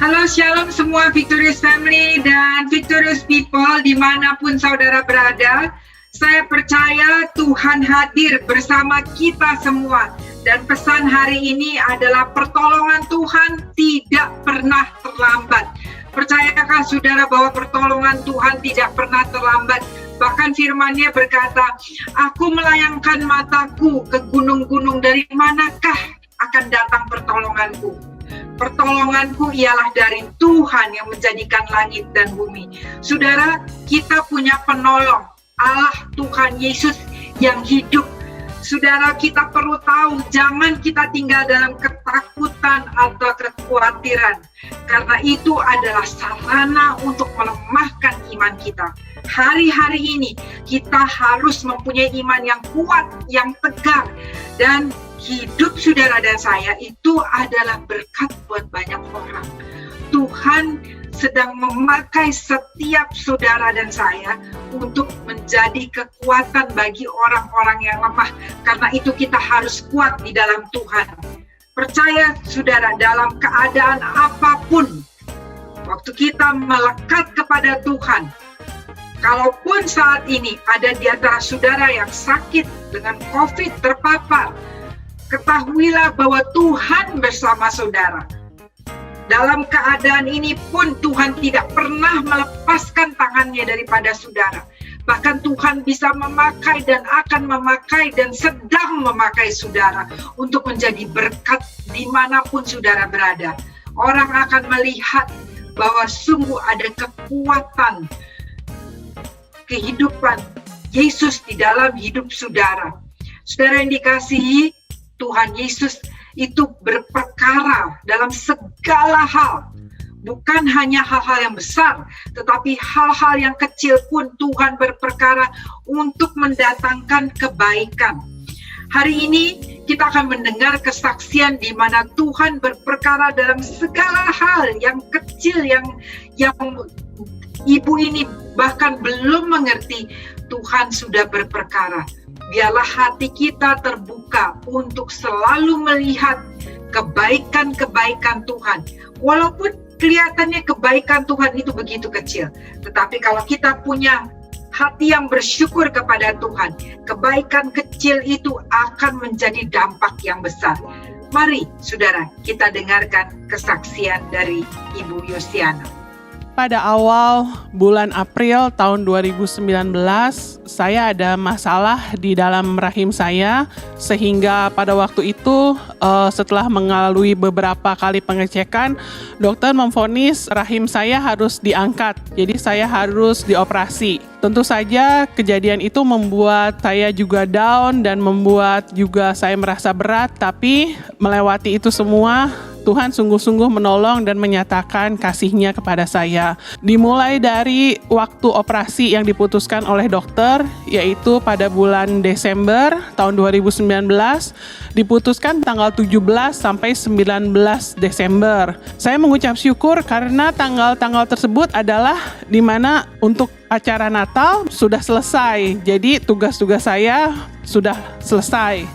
Halo, shalom semua Victorious Family dan Victorious People dimanapun saudara berada. Saya percaya Tuhan hadir bersama kita semua. Dan pesan hari ini adalah pertolongan Tuhan tidak pernah terlambat. Percayakah saudara bahwa pertolongan Tuhan tidak pernah terlambat? Bahkan firman-Nya berkata, aku melayangkan mataku ke gunung-gunung, dari manakah akan datang pertolonganku? Pertolonganku ialah dari Tuhan yang menjadikan langit dan bumi. Saudara, kita punya penolong, Allah Tuhan Yesus yang hidup. Saudara, kita perlu tahu, jangan kita tinggal dalam ketakutan atau kekhawatiran. Karena itu adalah sarana untuk melemahkan iman kita. Hari-hari ini, kita harus mempunyai iman yang kuat, yang tegar. Dan hidup saudara dan saya itu adalah berkat buat banyak orang. Tuhan sedang memakai setiap saudara dan saya untuk menjadi kekuatan bagi orang-orang yang lemah. Karena itu kita harus kuat di dalam Tuhan. Percaya saudara, dalam keadaan apapun, waktu kita melekat kepada Tuhan, kalaupun saat ini ada di antara saudara yang sakit dengan COVID terpapar, ketahuilah bahwa Tuhan bersama saudara. Dalam keadaan ini pun Tuhan tidak pernah melepaskan tangannya daripada saudara. Bahkan Tuhan bisa memakai dan akan memakai dan sedang memakai saudara untuk menjadi berkat dimanapun saudara berada. Orang akan melihat bahwa sungguh ada kekuatan kehidupan Yesus di dalam hidup saudara. Saudara yang dikasihi, Tuhan Yesus itu berperkara dalam segala hal. Bukan hanya hal-hal yang besar, tetapi hal-hal yang kecil pun Tuhan berperkara untuk mendatangkan kebaikan. Hari ini kita akan mendengar kesaksian di mana Tuhan berperkara dalam segala hal yang kecil yang ibu ini bahkan belum mengerti. Tuhan sudah berperkara. Biarlah hati kita terbuka untuk selalu melihat kebaikan-kebaikan Tuhan. Walaupun kelihatannya kebaikan Tuhan itu begitu kecil. Tetapi kalau kita punya hati yang bersyukur kepada Tuhan, kebaikan kecil itu akan menjadi dampak yang besar. Mari saudara, kita dengarkan kesaksian dari Ibu Yosiana. Pada awal bulan April tahun 2019, saya ada masalah di dalam rahim saya, sehingga pada waktu itu setelah mengalami beberapa kali pengecekan, dokter memvonis rahim saya harus diangkat, jadi saya harus dioperasi. Tentu saja kejadian itu membuat saya juga down dan membuat juga saya merasa berat, tapi melewati itu semua, Tuhan sungguh-sungguh menolong dan menyatakan kasih-Nya kepada saya. Dimulai dari waktu operasi yang diputuskan oleh dokter, yaitu pada bulan Desember tahun 2019, diputuskan tanggal 17 sampai 19 Desember. Saya mengucap syukur karena tanggal-tanggal tersebut adalah di mana untuk acara Natal sudah selesai. Jadi tugas-tugas saya sudah selesai.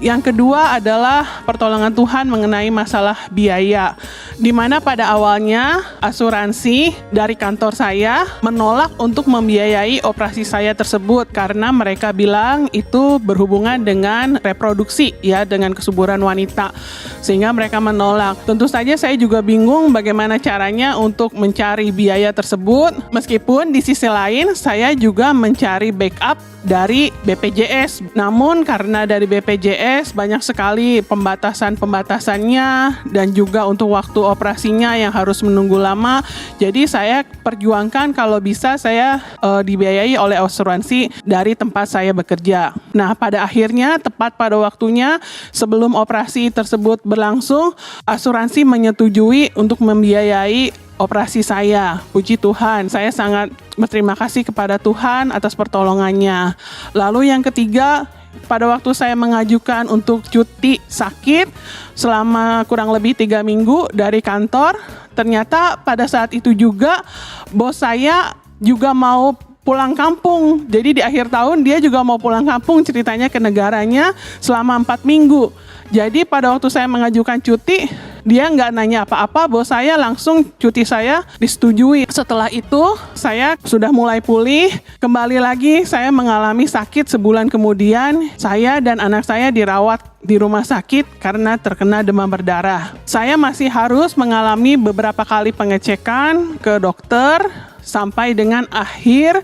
Yang kedua adalah pertolongan Tuhan mengenai masalah biaya, di mana pada awalnya asuransi dari kantor saya menolak untuk membiayai operasi saya tersebut karena mereka bilang itu berhubungan dengan reproduksi, ya, dengan kesuburan wanita, sehingga mereka menolak. Tentu saja saya juga bingung bagaimana caranya untuk mencari biaya tersebut, meskipun di sisi lain saya juga mencari backup dari BPJS. Namun karena dari BPJS banyak sekali pembatasan-pembatasannya dan juga untuk waktu operasinya yang harus menunggu lama. Jadi saya perjuangkan kalau bisa saya dibiayai oleh asuransi dari tempat saya bekerja. Nah, pada akhirnya tepat pada waktunya sebelum operasi tersebut berlangsung, asuransi menyetujui untuk membiayai operasi saya. Puji Tuhan, saya sangat berterima kasih kepada Tuhan atas pertolongannya. Lalu yang ketiga, pada waktu saya mengajukan untuk cuti sakit selama kurang lebih 3 minggu dari kantor, ternyata pada saat itu juga bos saya juga mau pulang kampung. Jadi di akhir tahun dia juga mau pulang kampung, ceritanya ke negaranya selama 4 minggu. Jadi pada waktu saya mengajukan cuti, Dia nggak nanya apa-apa, bos saya langsung cuti saya disetujui. Setelah itu saya sudah mulai pulih, kembali lagi saya mengalami sakit sebulan kemudian. Saya dan anak saya dirawat di rumah sakit karena terkena demam berdarah. Saya masih harus mengalami beberapa kali pengecekan ke dokter sampai dengan akhir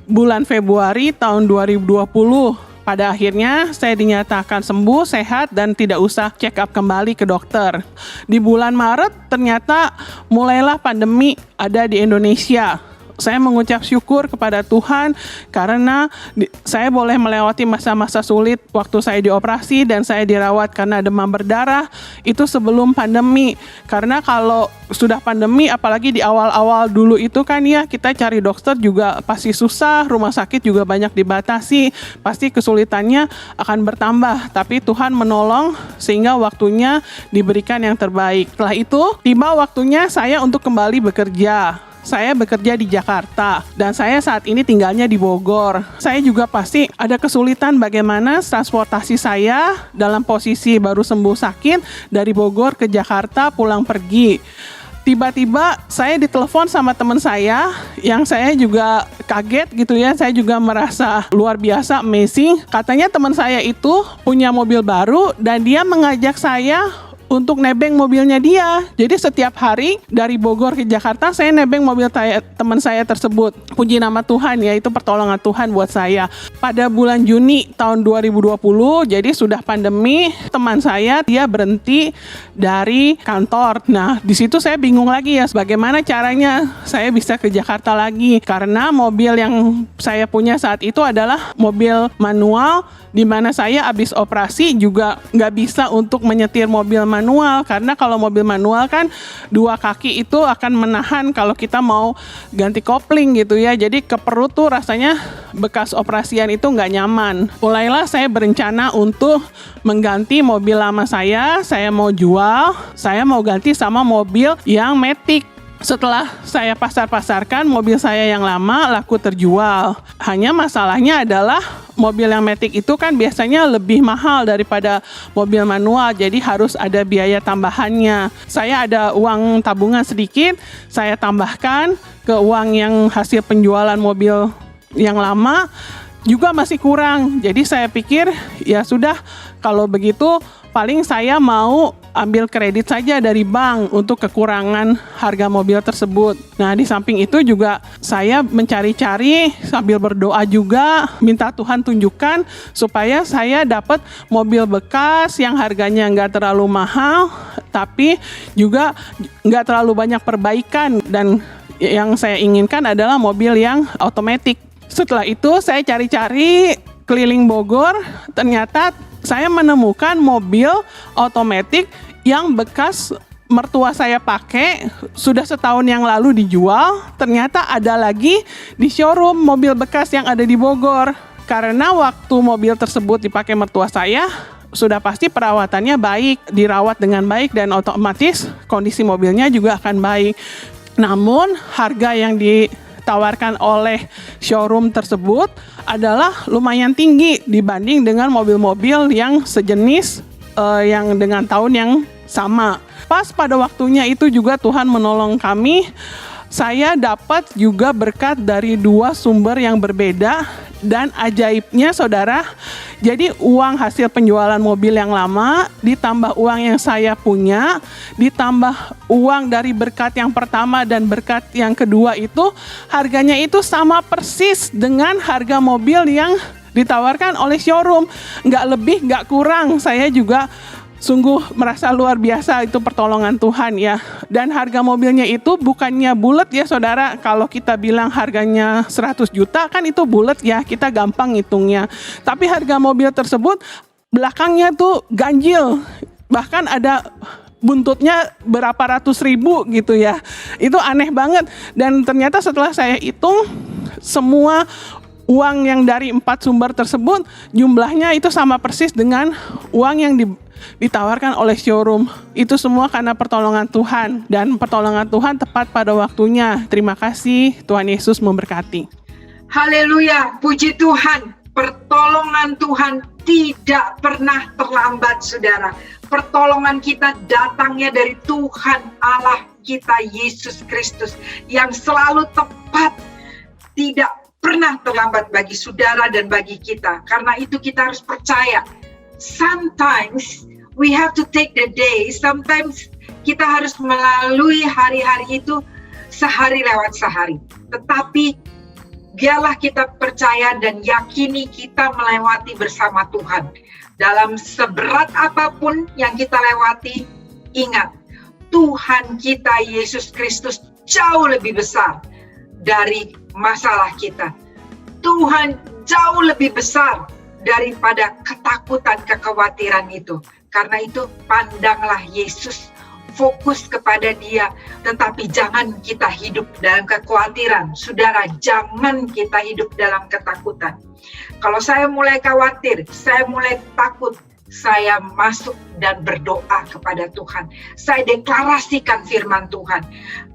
bulan Februari tahun 2020. Pada akhirnya saya dinyatakan sembuh, sehat, dan tidak usah check up kembali ke dokter. Di bulan Maret ternyata mulailah pandemi ada di Indonesia. Saya mengucap syukur kepada Tuhan karena saya boleh melewati masa-masa sulit waktu saya dioperasi dan saya dirawat karena demam berdarah itu sebelum pandemi. Karena kalau sudah pandemi, apalagi di awal-awal dulu itu kan ya, kita cari dokter juga pasti susah, rumah sakit juga banyak dibatasi, pasti kesulitannya akan bertambah. Tapi Tuhan menolong sehingga waktunya diberikan yang terbaik. Setelah itu tiba waktunya saya untuk kembali bekerja. Saya bekerja di Jakarta dan saya saat ini tinggalnya di Bogor. Saya juga pasti ada kesulitan bagaimana transportasi saya dalam posisi baru sembuh sakit dari Bogor ke Jakarta pulang pergi. Tiba-tiba saya ditelepon sama teman saya yang saya juga kaget gitu ya. Saya juga merasa luar biasa, amazing. Katanya teman saya itu punya mobil baru dan dia mengajak saya untuk nebeng mobilnya dia. Jadi setiap hari dari Bogor ke Jakarta saya nebeng mobil teman saya tersebut. Puji nama Tuhan ya, itu pertolongan Tuhan buat saya. Pada bulan Juni tahun 2020, jadi sudah pandemi, teman saya dia berhenti dari kantor. Nah, di situ saya bingung lagi ya, bagaimana caranya saya bisa ke Jakarta lagi. Karena mobil yang saya punya saat itu adalah mobil manual, di mana saya habis operasi juga nggak bisa untuk menyetir mobil manual, karena kalau mobil manual kan dua kaki itu akan menahan kalau kita mau ganti kopling gitu ya, jadi ke perut tuh rasanya bekas operasian itu nggak nyaman. Mulailah saya berencana untuk mengganti mobil lama saya mau jual, saya mau ganti sama mobil yang Matic. Setelah saya pasar-pasarkan, mobil saya yang lama laku terjual. Hanya masalahnya adalah mobil yang Matic itu kan biasanya lebih mahal daripada mobil manual, jadi harus ada biaya tambahannya. Saya ada uang tabungan sedikit, saya tambahkan ke uang yang hasil penjualan mobil yang lama, juga masih kurang. Jadi saya pikir ya sudah, kalau begitu paling saya mau ambil kredit saja dari bank untuk kekurangan harga mobil tersebut. Nah, di samping itu juga saya mencari-cari sambil berdoa juga, minta Tuhan tunjukkan supaya saya dapat mobil bekas yang harganya nggak terlalu mahal, tapi juga nggak terlalu banyak perbaikan, dan yang saya inginkan adalah mobil yang otomatis. Setelah itu saya cari-cari keliling Bogor, ternyata saya menemukan mobil otomatis yang bekas mertua saya pakai, sudah setahun yang lalu dijual. Ternyata ada lagi di showroom mobil bekas yang ada di Bogor. Karena waktu mobil tersebut dipakai mertua saya, sudah pasti perawatannya baik, dirawat dengan baik, dan otomatis kondisi mobilnya juga akan baik. Namun harga yang ditawarkan oleh showroom tersebut adalah lumayan tinggi dibanding dengan mobil-mobil yang sejenis yang dengan tahun yang sama. Pas pada waktunya itu juga Tuhan menolong kami. Saya dapat juga berkat dari dua sumber yang berbeda, dan ajaibnya saudara, jadi uang hasil penjualan mobil yang lama ditambah uang yang saya punya, ditambah uang dari berkat yang pertama dan berkat yang kedua itu, harganya itu sama persis dengan harga mobil yang ditawarkan oleh showroom. Nggak lebih, nggak kurang. Saya juga sungguh merasa luar biasa, itu pertolongan Tuhan ya. Dan harga mobilnya itu bukannya bulat ya saudara. Kalau kita bilang harganya 100 juta kan itu bulat ya, kita gampang ngitungnya. Tapi harga mobil tersebut belakangnya tuh ganjil. Bahkan ada buntutnya berapa ratus ribu gitu ya. Itu aneh banget. Dan ternyata setelah saya hitung, semua uang yang dari 4 sumber tersebut jumlahnya itu sama persis dengan uang yang ditawarkan oleh showroom. Itu semua karena pertolongan Tuhan, dan pertolongan Tuhan tepat pada waktunya. Terima kasih, Tuhan Yesus memberkati. Haleluya, puji Tuhan. Pertolongan Tuhan tidak pernah terlambat, saudara. Pertolongan kita datangnya dari Tuhan Allah kita, Yesus Kristus, yang selalu tepat, tidak pernah terlambat bagi saudara dan bagi kita. Karena itu kita harus percaya. Sometimes we have to take the day, sometimes kita harus melalui hari-hari itu sehari lewat sehari. Tetapi biarlah kita percaya dan yakini kita melewati bersama Tuhan. Dalam seberat apapun yang kita lewati, ingat, Tuhan kita Yesus Kristus jauh lebih besar dari masalah kita. Tuhan jauh lebih besar daripada ketakutan, kekhawatiran itu. Karena itu pandanglah Yesus, fokus kepada Dia, tetapi jangan kita hidup dalam kekhawatiran. Saudara, jangan kita hidup dalam ketakutan. Kalau saya mulai khawatir, saya mulai takut, saya masuk dan berdoa kepada Tuhan. Saya deklarasikan firman Tuhan.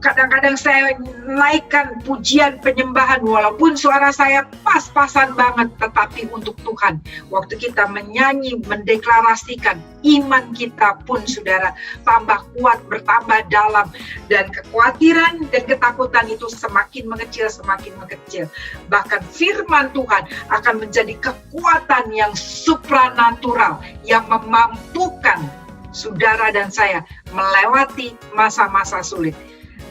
Kadang-kadang saya naikkan pujian penyembahan, walaupun suara saya pas-pasan banget, tetapi untuk Tuhan. Waktu kita menyanyi, mendeklarasikan, iman kita pun, saudara, tambah kuat, bertambah dalam. Dan kekhawatiran dan ketakutan itu semakin mengecil, semakin mengecil. Bahkan firman Tuhan akan menjadi kekuatan yang supranatural, yang memampukan saudara dan saya melewati masa-masa sulit.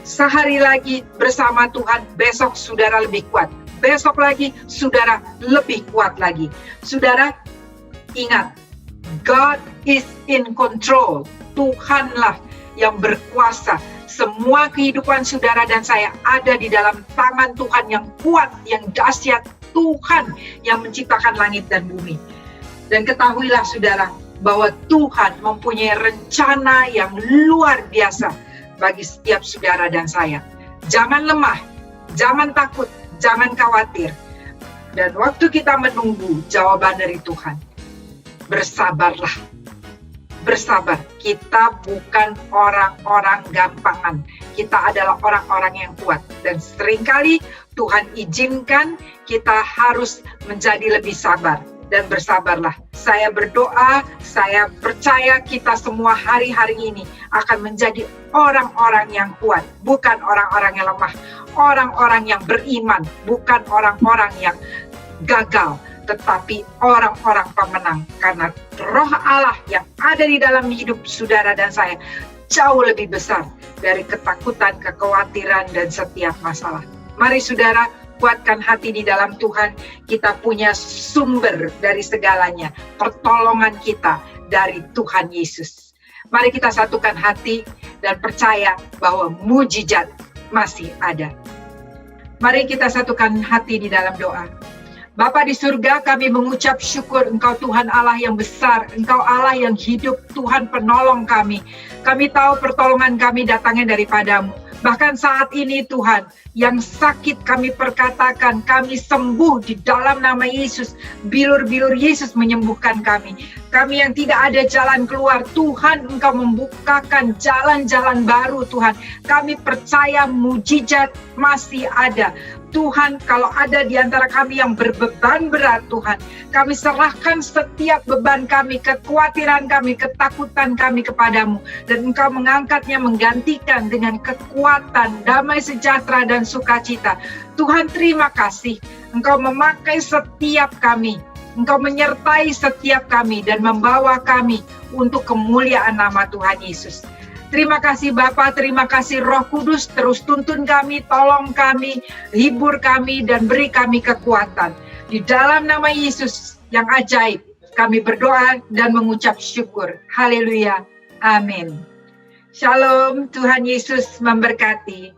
Sehari lagi bersama Tuhan, besok saudara lebih kuat. Besok lagi saudara lebih kuat lagi. Saudara, ingat, God is in control. Tuhanlah yang berkuasa. Semua kehidupan saudara dan saya ada di dalam tangan Tuhan yang kuat, yang dahsyat. Tuhan yang menciptakan langit dan bumi. Dan ketahuilah saudara, bahwa Tuhan mempunyai rencana yang luar biasa bagi setiap saudara dan saya. Jangan lemah, jangan takut, jangan khawatir. Dan waktu kita menunggu jawaban dari Tuhan, bersabarlah. Bersabar, kita bukan orang-orang gampangan. Kita adalah orang-orang yang kuat. Dan seringkali Tuhan izinkan kita harus menjadi lebih sabar. Dan bersabarlah. Saya berdoa, saya percaya kita semua hari-hari ini akan menjadi orang-orang yang kuat, bukan orang-orang yang lemah, orang-orang yang beriman, bukan orang-orang yang gagal, tetapi orang-orang pemenang. Karena Roh Allah yang ada di dalam hidup saudara dan saya jauh lebih besar dari ketakutan, kekhawatiran, dan setiap masalah. Mari saudara, kuatkan hati di dalam Tuhan. Kita punya sumber dari segalanya. Pertolongan kita dari Tuhan Yesus. Mari kita satukan hati dan percaya bahwa mujizat masih ada. Mari kita satukan hati di dalam doa. Bapa di surga, kami mengucap syukur Engkau Tuhan Allah yang besar, Engkau Allah yang hidup, Tuhan penolong kami. Kami tahu pertolongan kami datangnya daripada-Mu. Bahkan saat ini Tuhan, yang sakit kami perkatakan, kami sembuh di dalam nama Yesus. Bilur-bilur Yesus menyembuhkan kami. Kami yang tidak ada jalan keluar, Tuhan Engkau membukakan jalan-jalan baru Tuhan. Kami percaya mujizat masih ada. Tuhan, kalau ada di antara kami yang berbeban berat Tuhan, kami serahkan setiap beban kami, kekhawatiran kami, ketakutan kami kepadamu. Dan Engkau mengangkatnya, menggantikan dengan kekuatan, damai sejahtera dan sukacita. Tuhan, terima kasih. Engkau memakai setiap kami. Engkau menyertai setiap kami dan membawa kami untuk kemuliaan nama Tuhan Yesus. Terima kasih Bapa, terima kasih Roh Kudus, terus tuntun kami, tolong kami, hibur kami, dan beri kami kekuatan. Di dalam nama Yesus yang ajaib, kami berdoa dan mengucap syukur. Haleluya. Amin. Shalom, Tuhan Yesus memberkati.